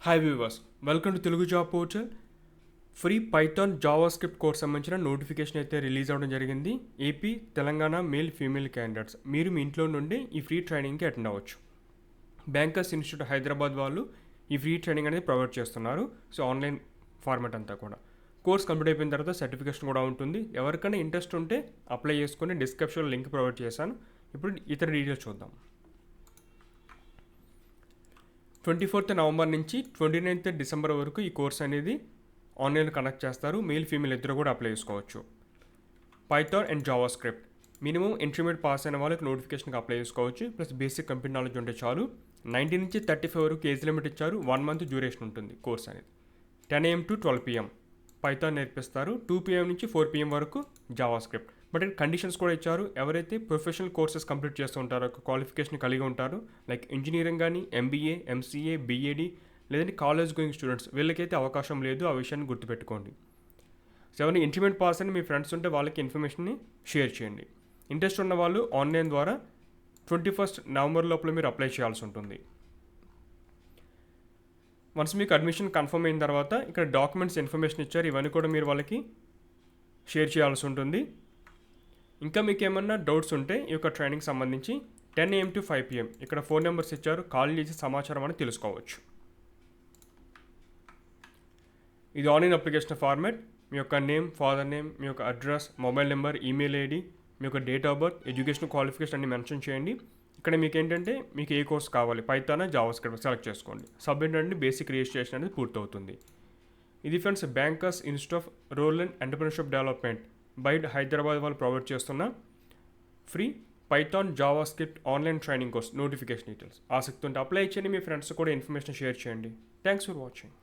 Hi viewers, welcome to Telugu job portal. Free Python JavaScript course సంబంధించిన notification అయితే release అవ్వడం జరిగింది. AP, Telangana male, female candidates మీరు మీ ఇంట్లో నుండి ఈ ఫ్రీ ట్రైనింగ్కి అటెండ్ అవ్వచ్చు. బ్యాంకర్స్ ఇన్స్టిట్యూట్ హైదరాబాద్ వాళ్ళు ఈ ఫ్రీ ట్రైనింగ్ అనేది ప్రొవైడ్ చేస్తున్నారు. సో ఆన్లైన్ ఫార్మాట్ అంతా కూడా కోర్స్ కంప్లీట్ అయిపోయిన తర్వాత సర్టిఫికేషన్ కూడా ఉంటుంది. ఎవరికైనా ఇంట్రెస్ట్ ఉంటే అప్లై చేసుకుని డిస్క్రిప్షన్లో లింక్ ప్రొవైడ్ చేశాను. ఇప్పుడు ఇతర డీటెయిల్స్ చూద్దాం. 24th నవంబర్ నుంచి 29th డిసెంబర్ వరకు ఈ కోర్స్ అనేది ఆన్లైన్లో కండక్ట్ చేస్తారు. మేల్, ఫీమేల్ ఇద్దరు కూడా అప్లై చేసుకోవచ్చు. Python and JavaScript minimum intermediate pass అయిన వాళ్ళకి నోటిఫికేషన్కి అప్లై చేసుకోవచ్చు. ప్లస్ బేసిక్ కంప్యూటర్ నాలెడ్జ్ ఉంటే చాలు. 19 నుంచి 35 వరకు ఏజ్ లిమిట్ ఇచ్చారు. 1 month డ్యూరేషన్ ఉంటుంది కోర్స్ అనేది. 10 AM to 12 PM పైథాన్ నేర్పిస్తారు. 2 PM నుంచి 4 PM వరకు జావాస్క్రిప్ట్. బట్ ఇక్కడ కండిషన్స్ కూడా ఇచ్చారు. ఎవరైతే ప్రొఫెషనల్ కోర్సెస్ కంప్లీట్ చేస్తూ ఉంటారో, క్వాలిఫికేషన్ కలిగి ఉంటారో, లైక్ ఇంజనీరింగ్ కానీ, MBA, MCA, BEd లేదంటే కాలేజ్ గోయింగ్ స్టూడెంట్స్, వీళ్ళకైతే అవకాశం లేదు. ఆ విషయాన్ని గుర్తుపెట్టుకోండి. సో ఎవరైనా ఇంటర్మీడియట్ పాస్ అని మీ ఫ్రెండ్స్ ఉంటే వాళ్ళకి ఇన్ఫర్మేషన్ని షేర్ చేయండి. ఇంట్రెస్ట్ ఉన్న వాళ్ళు ఆన్లైన్ ద్వారా 21st నవంబర్ లోపల మీరు అప్లై చేయాల్సి ఉంటుంది. వన్స్ మీకు అడ్మిషన్ కన్ఫర్మ్ అయిన తర్వాత ఇక్కడ డాక్యుమెంట్స్ ఇన్ఫర్మేషన్ ఇచ్చారు. ఇవన్నీ కూడా మీరు వాళ్ళకి షేర్ చేయాల్సి ఉంటుంది. ఇంకా మీకు ఏమన్నా డౌట్స్ ఉంటే ఈ యొక్క ట్రైనింగ్ సంబంధించి 10 AM to 5 PM ఇక్కడ ఫోన్ నెంబర్స్ ఇచ్చారు. కాల్ చేసి సమాచారం అని తెలుసుకోవచ్చు. ఇది ఆన్లైన్ అప్లికేషన్ ఫార్మాట్. మీ యొక్క నేమ్, ఫాదర్ నేమ్, మీ యొక్క address, mobile number, email ID, మీ యొక్క date of birth, education qualification అన్ని మెన్షన్ చేయండి. ఇక్కడ మీకు ఏంటంటే మీకు ఏ కోర్స్ కావాలి, పైథాన్, జావాస్క్రిప్ట్ సెలెక్ట్ చేసుకోండి. సబ్మిట్ అంటే బేసిక్ రిజిస్ట్రేషన్ అనేది పూర్తవుతుంది. ఇది friends bankers institute of rural and entrepreneurship development BIRED Hyderabad వాళ్ళు ప్రొవైడ్ చేస్తున్న free Python JavaScript online training course notification details. ఆసక్తి ఉంటే అప్లై చేయండి. మీ ఫ్రెండ్స్ కూడా ఇన్ఫర్మేషన్ షేర్ చేయండి. Thanks for watching.